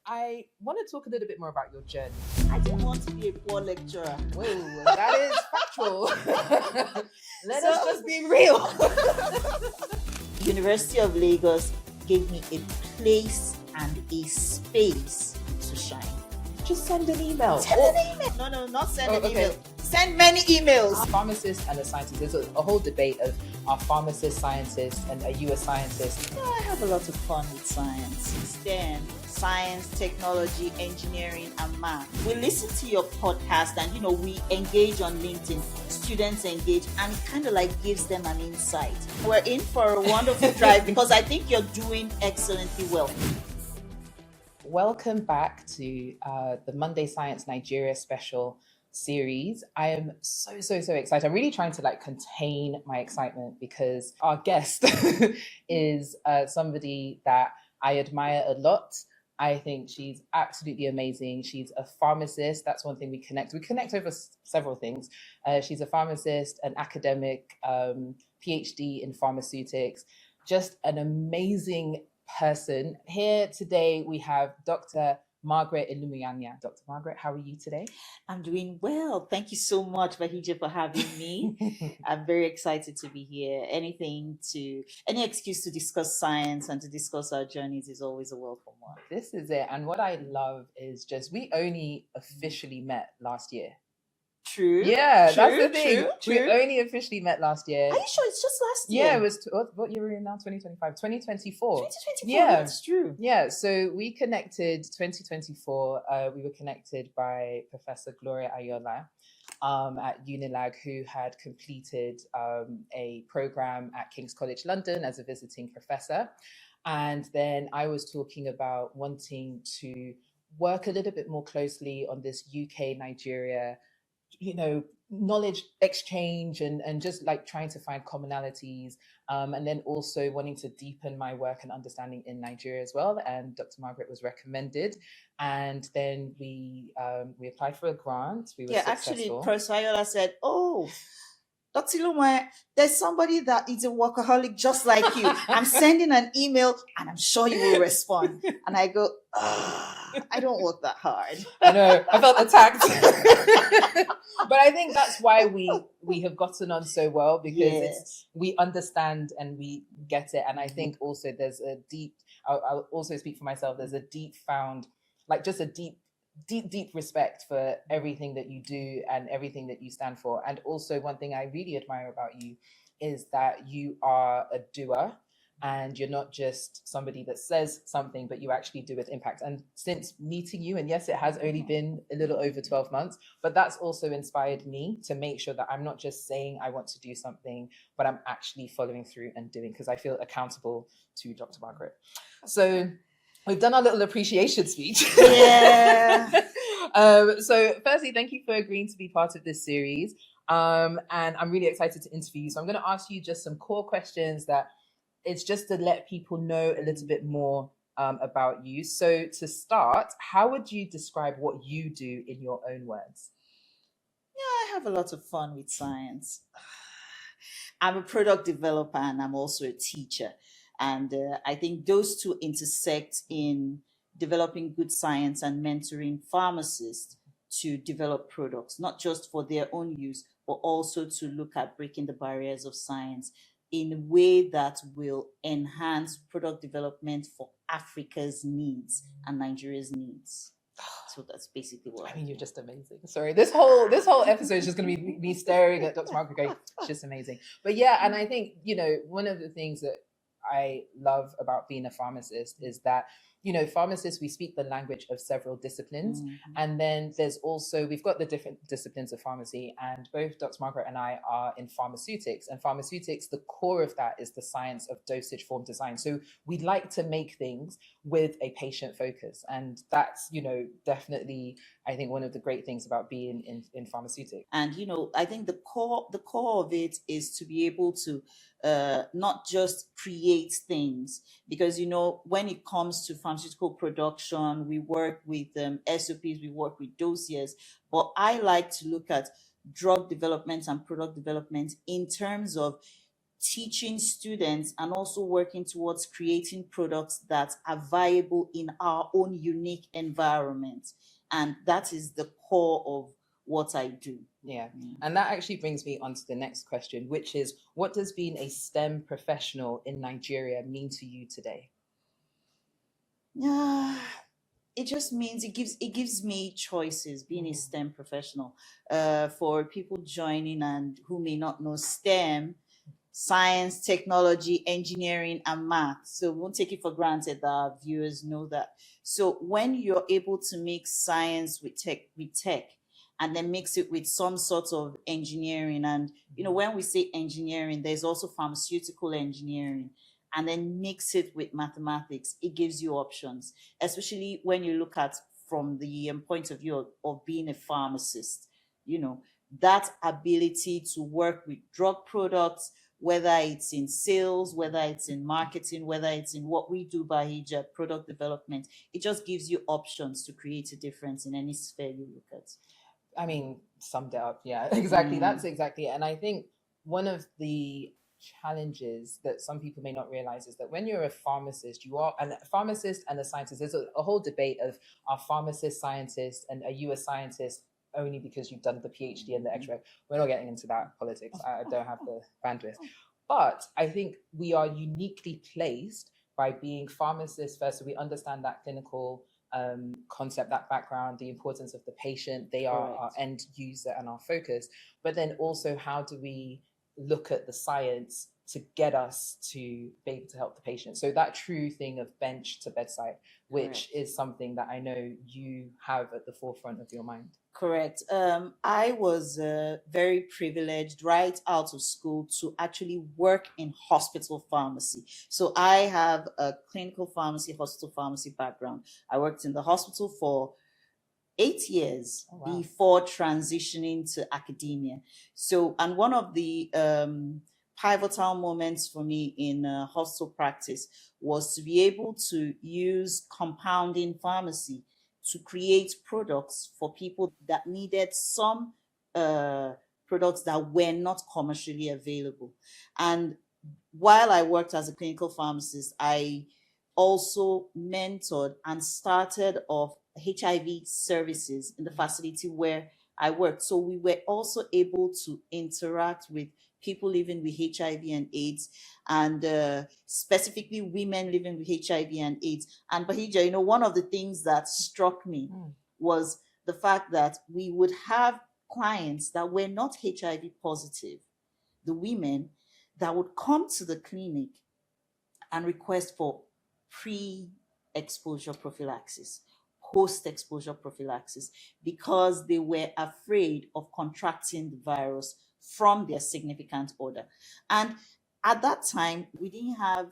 I want to talk a little bit more about your journey. I didn't want to be a poor lecturer. Whoa, that is factual. Let us just be real. University of Lagos gave me a place and a space to shine. Just send an email. Send an email. No, not send an email. Send many emails. Pharmacists and a scientist. There's a whole debate of are pharmacists scientists and are you a scientist? Yeah, I have a lot of fun with science. STEM, science, technology, engineering, and math. We listen to your podcast and, we engage on LinkedIn. Students engage and it kind of like gives them an insight. We're in for a wonderful drive because I think you're doing excellently well. Welcome back to the Monday Science Nigeria special series. I am so excited. I'm really trying to contain my excitement because our guest is somebody that I admire a lot. I think she's absolutely amazing. She's a pharmacist. That's one thing we connect. We connect over several things. She's a pharmacist, an academic, PhD in pharmaceutics, just an amazing person. Here today we have Dr. Margret Ilumuyanya. Dr. Margret, how are you today? I'm doing well. Thank you so much, Bahijja, for having me. I'm very excited to be here. Any excuse to discuss science and to discuss our journeys is always a welcome one. This is it. And what I love is we only officially met last year. True. Yeah, that's the thing. We only officially met last year. Are you sure it's just last year? Yeah, it was, what year are we in now? 2025? 2024. 2024, yeah. That's true. Yeah, so we connected 2024. We were connected by Professor Gloria Ayola at Unilag, who had completed a program at King's College London as a visiting professor. And then I was talking about wanting to work a little bit more closely on this UK-Nigeria knowledge exchange and just trying to find commonalities, and then also wanting to deepen my work and understanding in Nigeria as well. And Dr. Margret was recommended, and then we applied for a grant. We were successful. Actually, Professor Ayola said, "Oh, Dr. Iluma, there's somebody that is a workaholic just like you. I'm sending an email and I'm sure you will respond." And I go, I don't work that hard. I know, I felt attacked. But I think that's why we have gotten on so well, because we understand and we get it. And I think also there's a deep, I'll also speak for myself, there's a deep found, just a deep respect for everything that you do and everything that you stand for. And also one thing I really admire about you is that you are a doer, and you're not just somebody that says something, but you actually do with impact. And since meeting you, and yes, it has only been a little over 12 months, but that's also inspired me to make sure that I'm not just saying I want to do something, but I'm actually following through and doing, because I feel accountable to Dr. Margret. So we've done our little appreciation speech. Yeah. So firstly, thank you for agreeing to be part of this series. And I'm really excited to interview you. So I'm going to ask you just some core questions that it's just to let people know a little bit more about you. So to start, how would you describe what you do in your own words? Yeah, I have a lot of fun with science. I'm a product developer and I'm also a teacher. And I think those two intersect in developing good science and mentoring pharmacists to develop products, not just for their own use, but also to look at breaking the barriers of science in a way that will enhance product development for Africa's needs and Nigeria's needs. So that's basically what I mean. You're just amazing. Sorry, this whole episode is just going to be me staring at Dr. Margret going, it's just amazing. But yeah, and I think, one of the things that I love about being a pharmacist is that, pharmacists, we speak the language of several disciplines. Mm-hmm. And then there's also, we've got the different disciplines of pharmacy, and both Dr. Margret and I are in pharmaceutics. And pharmaceutics, the core of that is the science of dosage form design. So we like to make things with a patient focus. And that's, definitely, I think, one of the great things about being in pharmaceutics. And, I think the core of it is to be able to not just create things, because when it comes to pharmaceutical production, we work with SOPs, we work with dossiers, but I like to look at drug development and product development in terms of teaching students and also working towards creating products that are viable in our own unique environment. And that is the core of what I do. Yeah. And that actually brings me on to the next question, which is, what does being a STEM professional in Nigeria mean to you today? It just means it gives me choices being a STEM professional. For people joining and who may not know STEM, science, technology, engineering, and math. So we won't take it for granted that our viewers know that. So when you're able to mix science with tech, and then mix it with some sort of engineering, and when we say engineering, there's also pharmaceutical engineering, and then mix it with mathematics, it gives you options, especially when you look at from the point of view of being a pharmacist. That ability to work with drug products, whether it's in sales, whether it's in marketing, whether it's in what we do by Bahijja, product development, it just gives you options to create a difference in any sphere you look at. I mean, summed it up. Yeah, exactly. That's exactly it. And I think one of the challenges that some people may not realize is that when you're a pharmacist, and a pharmacist and a scientist, there's a whole debate of, are pharmacists scientists, and are you a scientist only because you've done the PhD and the extra? We're not getting into that politics. I don't have the bandwidth. But I think we are uniquely placed by being pharmacists first, so we understand that clinical concept, that background, the importance of the patient. They are our end user and our focus. But then also, how do we look at the science to get us to be able to help the patient? So that true thing of bench to bedside, which is something that I know you have at the forefront of your mind. Correct. I was very privileged right out of school to actually work in hospital pharmacy. So I have a clinical pharmacy, hospital pharmacy background. I worked in the hospital for 8 years before transitioning to academia. So, and one of the pivotal moments for me in hospital practice was to be able to use compounding pharmacy to create products for people that needed some products that were not commercially available. And while I worked as a clinical pharmacist, I also mentored and started off HIV services in the facility where I worked. So we were also able to interact with people living with HIV and AIDS, and specifically women living with HIV and AIDS. And Bahijja, one of the things that struck me was the fact that we would have clients that were not HIV positive, the women that would come to the clinic and request for pre-exposure prophylaxis, post-exposure prophylaxis, because they were afraid of contracting the virus from their significant other. And at that time, we didn't have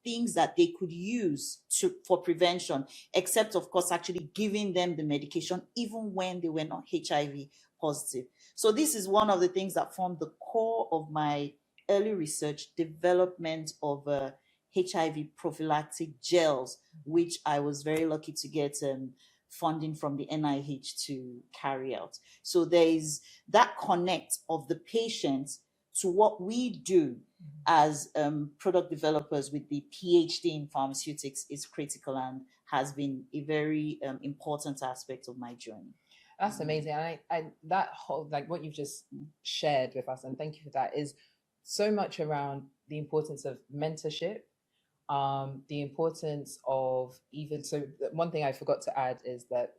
things that they could use for prevention, except, of course, actually giving them the medication, even when they were not HIV positive. So this is one of the things that formed the core of my early research, development of HIV prophylactic gels, which I was very lucky to get funding from the NIH to carry out. So there is that connect of the patient to what we do as product developers with the PhD in pharmaceutics is critical and has been a very important aspect of my journey. That's amazing. And that whole, like what you've just shared with us, and thank you for that, is so much around the importance of mentorship, the importance of even, so one thing I forgot to add is that,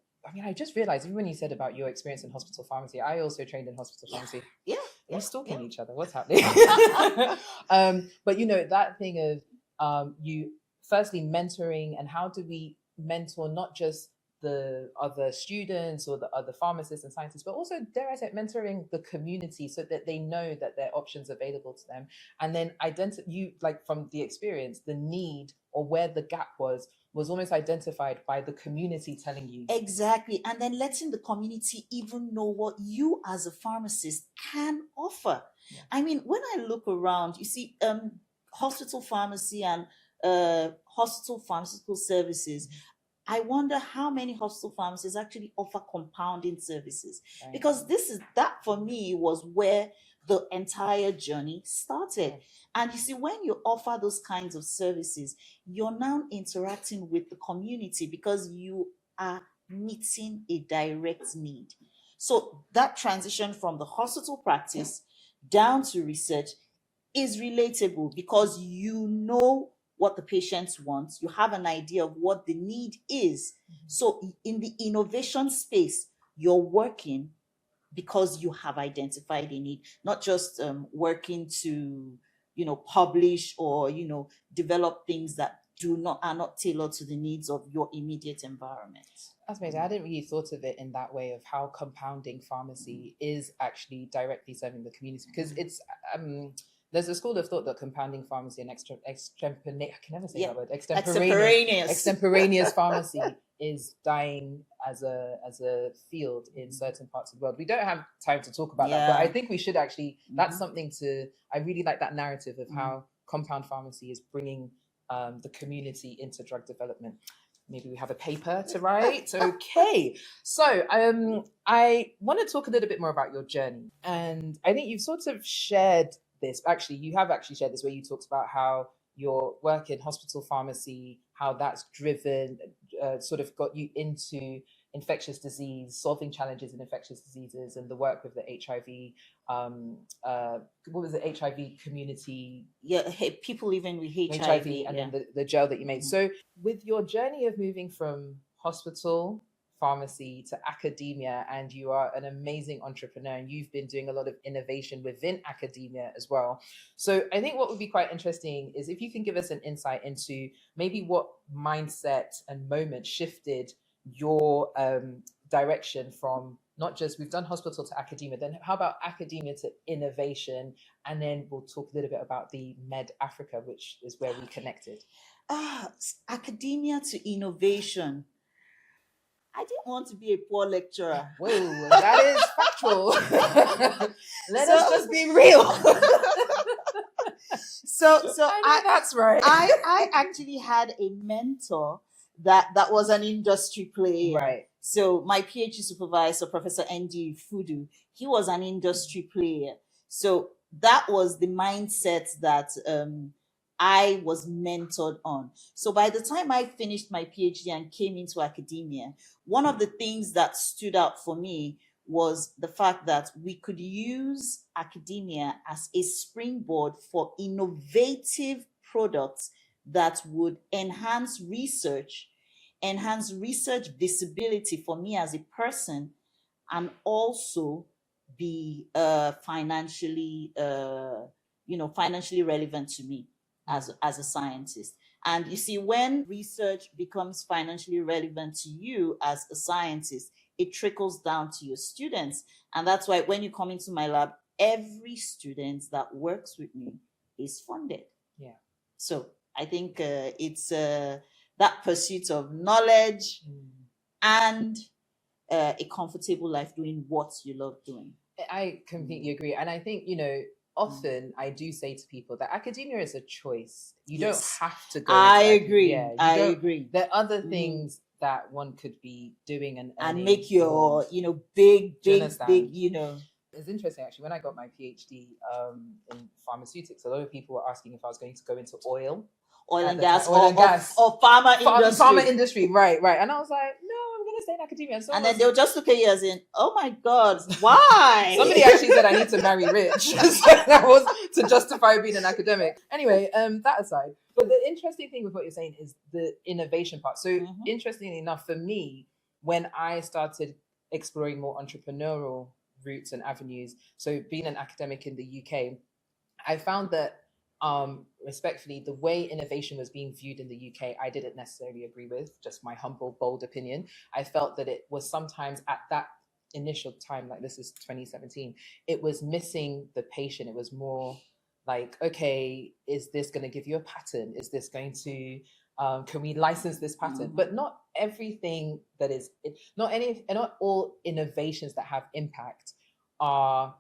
I just realized, even when you said about your experience in hospital pharmacy, I also trained in hospital pharmacy. We're stalking each other. What's happening? But that thing of you firstly mentoring, and how do we mentor not just the other students or the other pharmacists and scientists, but also, dare I say, mentoring the community so that they know that there are options available to them. And then from the experience, the need or where the gap was almost identified by the community telling you. Exactly. And then letting the community even know what you as a pharmacist can offer. Yeah. I mean, when I look around, you see hospital pharmacy and hospital pharmaceutical services I wonder how many hospital pharmacies actually offer compounding services. Right. Because that for me was where the entire journey started. Right. And you see, when you offer those kinds of services, you're now interacting with the community because you are meeting a direct need. So that transition from the hospital practice down to research is relatable because you know what the patients want, you have an idea of what the need is. So in the innovation space, you're working because you have identified a need, not just working to, publish or, develop things that are not tailored to the needs of your immediate environment. That's amazing. I didn't really thought of it in that way of how compounding pharmacy is actually directly serving the community, because it's there's a school of thought that compounding pharmacy and I can never say that word, extemporaneous pharmacy is dying as a field in certain parts of the world. We don't have time to talk about that, but I think we should actually, that's something I really like that narrative of how compound pharmacy is bringing the community into drug development. Maybe we have a paper to write. Okay. So I want to talk a little bit more about your journey. And I think you've sort of shared this. Actually, you have actually shared this where you talked about how your work in hospital pharmacy, how that's driven, sort of got you into infectious disease, solving challenges in infectious diseases, and the work with the HIV, what was it, HIV community? Yeah, people living with HIV. And then the gel that you made. So with your journey of moving from hospital pharmacy to academia, and you are an amazing entrepreneur and you've been doing a lot of innovation within academia as well. So I think what would be quite interesting is if you can give us an insight into maybe what mindset and moment shifted your direction from not just we've done hospital to academia, then how about academia to innovation? And then we'll talk a little bit about the Med Africa, which is where we connected. Academia to innovation. I didn't want to be a poor lecturer. Whoa, that is factual. Let us just be real. So that's right. I actually had a mentor that was an industry player. Right. So my PhD supervisor, Professor N.D. Fudu, he was an industry player. So that was the mindset that I was mentored on. So by the time I finished my PhD and came into academia, one of the things that stood out for me was the fact that we could use academia as a springboard for innovative products that would enhance research visibility for me as a person, and also be financially relevant to me as a scientist. And you see, when research becomes financially relevant to you as a scientist, it trickles down to your students. And that's why when you come into my lab, every student that works with me is funded. Yeah. So I think it's that pursuit of knowledge and a comfortable life doing what you love doing. I completely agree. And I think, often I do say to people that academia is a choice. You don't have to go. I agree. I agree. There are other things that one could be doing and make your, big. It's interesting, actually. When I got my PhD in pharmaceutics, a lot of people were asking if I was going to go into oil and gas, or pharma industry. Right. And I was like, no, I'm going to stay in academia. And then they'll just look at you as in, oh my God, why? Somebody actually said I need to marry rich. So that was to justify being an academic. Anyway, that aside. But the interesting thing with what you're saying is the innovation part. So interestingly enough, for me, when I started exploring more entrepreneurial routes and avenues, so being an academic in the UK, I found that respectfully, the way innovation was being viewed in the UK, I didn't necessarily agree with, just my humble, bold opinion. I felt that it was sometimes at that initial time, like this is 2017, it was missing the patient. It was more like, okay, is this going to give you a patent? Is this going to, can we license this patent? But not everything that is, not all innovations that have impact are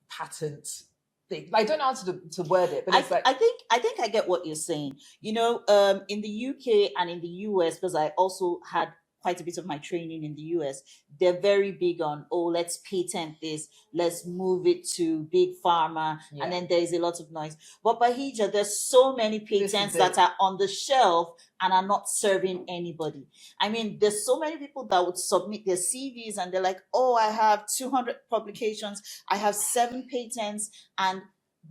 patent thing. I don't know how to word it, but it's like I think I get what you're saying. You know, in the UK and in the US, because I also had quite a bit of my training in the US, they're very big on, oh, let's patent this, let's move it to big pharma, Yeah. and then there's a lot of noise. But Bahijja, there's so many patents that are on the shelf and are not serving anybody. I mean, there's so many people that would submit their CVs and they're like, oh, I have 200 publications, I have 7 patents, and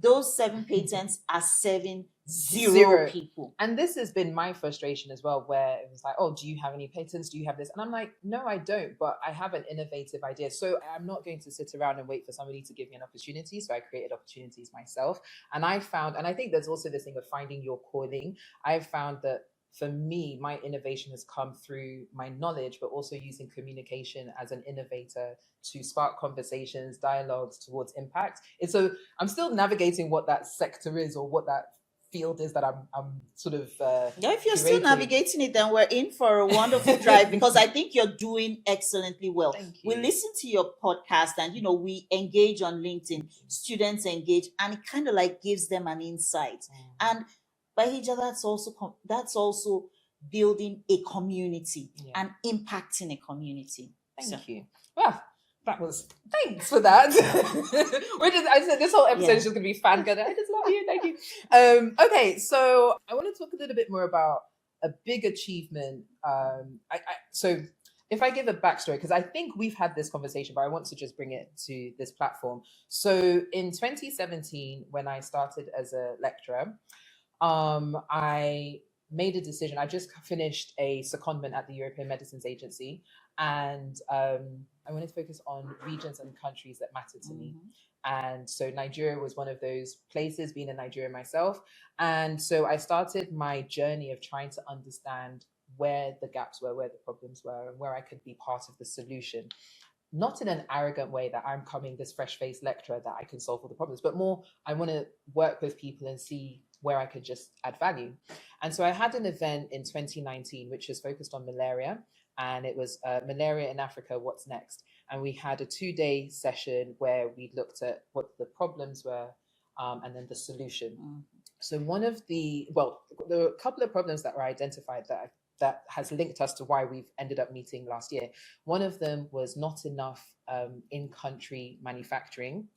those 7 patents are serving zero people. And this has been my frustration as well, where it was like, oh, do you have any patents? Do you have this? And I'm like, no, I don't, but I have an innovative idea. So I'm not going to sit around and wait for somebody to give me an opportunity. So I created opportunities myself. And I found, and I think there's also this thing of finding your calling. I've found that for me, my innovation has come through my knowledge, but also using communication as an innovator to spark conversations, dialogues towards impact. And so I'm still navigating what that sector is or what that field is that I'm sort of yeah, if you're curating. Still navigating it, then we're in for a wonderful drive, because I think you're doing excellently well. Thank We you. listen to your podcast, and you know, we engage on LinkedIn, students engage, and it kind of like gives them an insight. And Bahijja, that's also building a community and impacting a community. Thank you. Well, thanks for that. I said this whole episode is just gonna be fangirl. I just love you. Thank you. Okay, so I want to talk a little bit more about a big achievement. So if I give a backstory, because I think we've had this conversation, but I want to just bring it to this platform. So in 2017, when I started as a lecturer, I made a decision. I just finished a secondment at the European Medicines Agency, and I wanted to focus on regions and countries that mattered to me. And so Nigeria was one of those places, being in Nigeria myself. And so I started my journey of trying to understand where the gaps were, where the problems were, and where I could be part of the solution. Not in an arrogant way that I'm coming this fresh-faced lecturer that I can solve all the problems, but more I want to work with people and see where I could just add value. And so I had an event in 2019, which was focused on malaria. And it was Malaria in Africa, What's Next? And we had a 2-day session where we looked at what the problems were and then the solution. So there were a couple of problems that were identified that has linked us to why we've ended up meeting last year. One of them was not enough in-country manufacturing.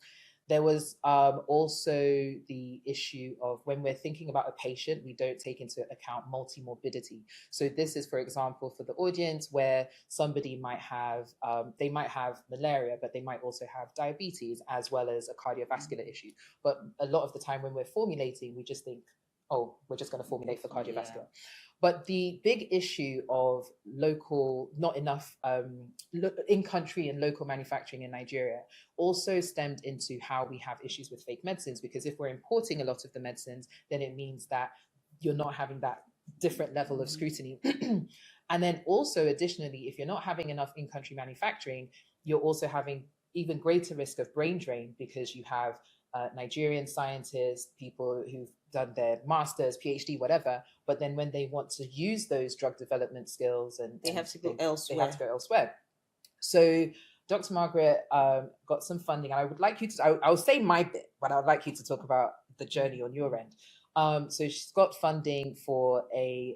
There was also the issue of when we're thinking about a patient, we don't take into account multimorbidity. So this is, for example, for the audience where somebody might have, they might have malaria, but they might also have diabetes as well as a cardiovascular issue. But a lot of the time when we're formulating, we just think, oh, we're just going to formulate for cardiovascular. But the big issue of not enough in-country and local manufacturing in Nigeria also stemmed into how we have issues with fake medicines, because if we're importing a lot of the medicines, then it means that you're not having that different level of scrutiny. And then also, additionally, if you're not having enough in-country manufacturing, you're also having even greater risk of brain drain, because you have Nigerian scientists, people who've done their masters, PhD, whatever, but then when they want to use those drug development skills, and they have to go elsewhere. They have to go elsewhere. So Dr. Margret got some funding, and I would like you to, I'll say my bit, but I would like you to talk about the journey on your end. So she's got funding for a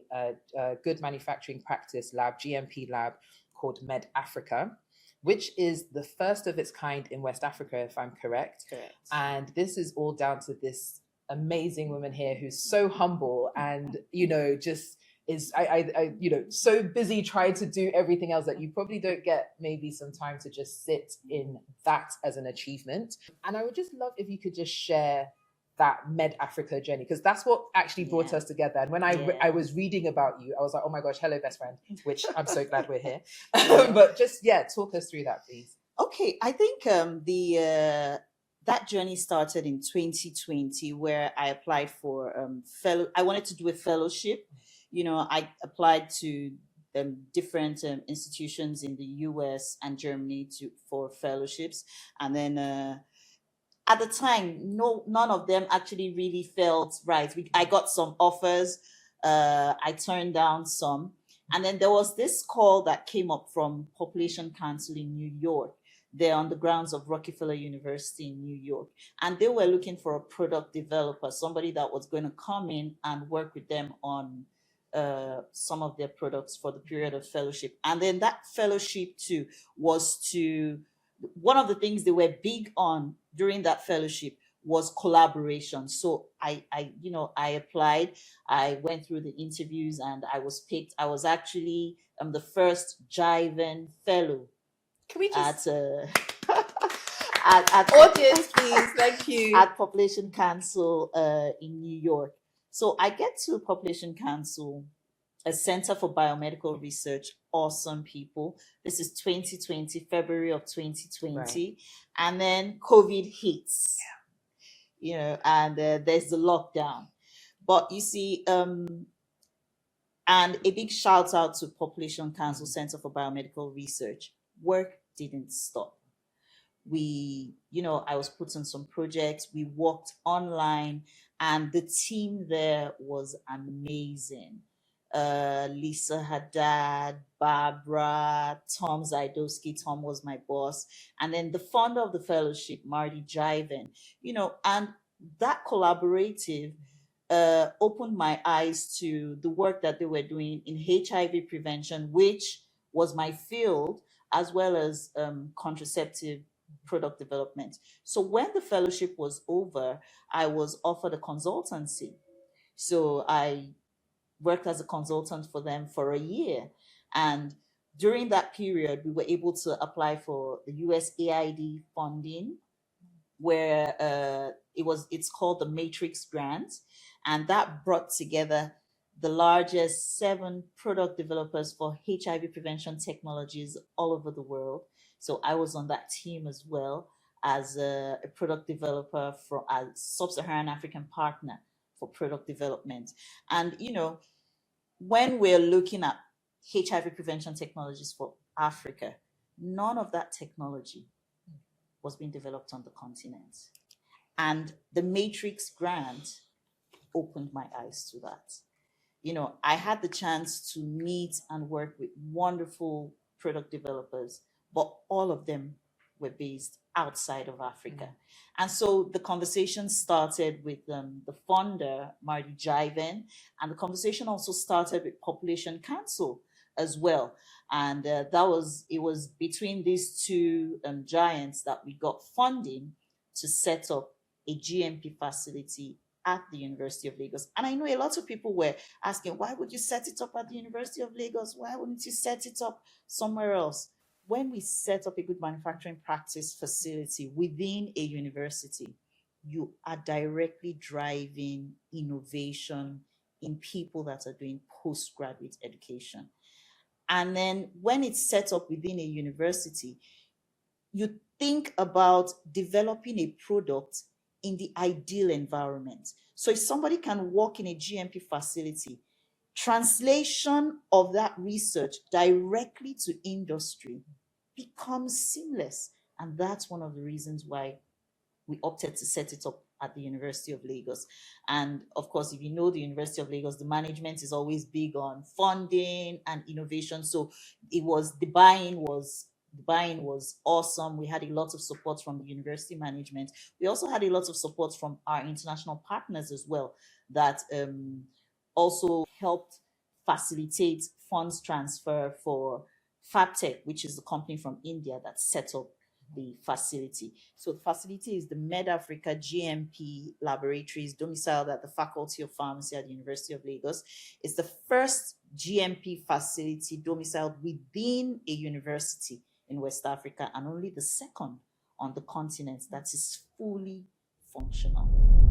good manufacturing practice lab, GMP lab, called Med Africa, which is the first of its kind in West Africa, if I'm correct. Correct. And this is all down to this amazing woman here who's so humble and, you know, just is so busy trying to do everything else that you probably don't get maybe some time to just sit in that as an achievement. And I would just love if you could just share that Med Africa journey, because that's what actually brought us together. And when I was reading about you, I was like, oh my gosh, hello, best friend, which I'm so glad we're here. But just, talk us through that, please. Okay, I think that journey started in 2020, where I applied for I wanted to do a fellowship. You know, I applied to different institutions in the US and Germany for fellowships, and then at the time, none of them actually really felt right. I got some offers, I turned down some, and then there was this call that came up from Population Council in New York there on the grounds of Rockefeller University in New York. And they were looking for a product developer, somebody that was going to come in and work with them on some of their products for the period of fellowship. And then that fellowship too was to, one of the things they were big on during that fellowship was collaboration. So I applied, I went through the interviews, and I was picked. I was actually the first Jiven fellow. Can we just at audience, please? Thank you. At Population Council in New York. So I get to Population Council, a Center for Biomedical Research, awesome people. This is 2020, February of 2020. Right. And then COVID hits, and there's the lockdown. But you see, and a big shout out to Population Council Center for Biomedical Research. Work didn't stop. I was put on some projects. We worked online, and the team there was amazing. Lisa Haddad, Barbara, Tom Zaidowski. Tom was my boss. And then the founder of the fellowship, Marty Jiven, and that collaborative opened my eyes to the work that they were doing in HIV prevention, which was my field, as well as contraceptive product development. So when the fellowship was over, I was offered a consultancy. So I worked as a consultant for them for a year. And during that period, we were able to apply for the USAID funding, where it's called the Matrix Grant. And that brought together the largest 7 product developers for HIV prevention technologies all over the world. So I was on that team as well as a product developer for a sub-Saharan African partner for product development. And, when we're looking at HIV prevention technologies for Africa, none of that technology was being developed on the continent. And the Matrix Grant opened my eyes to that. I had the chance to meet and work with wonderful product developers, but all of them were based outside of Africa. And so the conversation started with the founder, Marty Jiven, and the conversation also started with Population Council as well. And it was between these two giants that we got funding to set up a GMP facility at the University of Lagos. And I know a lot of people were asking, why would you set it up at the University of Lagos? Why wouldn't you set it up somewhere else? When we set up a good manufacturing practice facility within a university, you are directly driving innovation in people that are doing postgraduate education. And then when it's set up within a university, you think about developing a product in the ideal environment. So if somebody can work in a GMP facility, translation of that research directly to industry becomes seamless. And that's one of the reasons why we opted to set it up at the University of Lagos. And of course, if you know the University of Lagos, the management is always big on funding and innovation. So the buy-in was awesome. We had a lot of support from the university management. We also had a lot of support from our international partners as well, that also helped facilitate funds transfer for Fabtech, which is the company from India that set up the facility. So the facility is the MedAfrica GMP laboratories domiciled at the Faculty of Pharmacy at the University of Lagos. It's the first GMP facility domiciled within a university in West Africa, and only the second on the continent that is fully functional.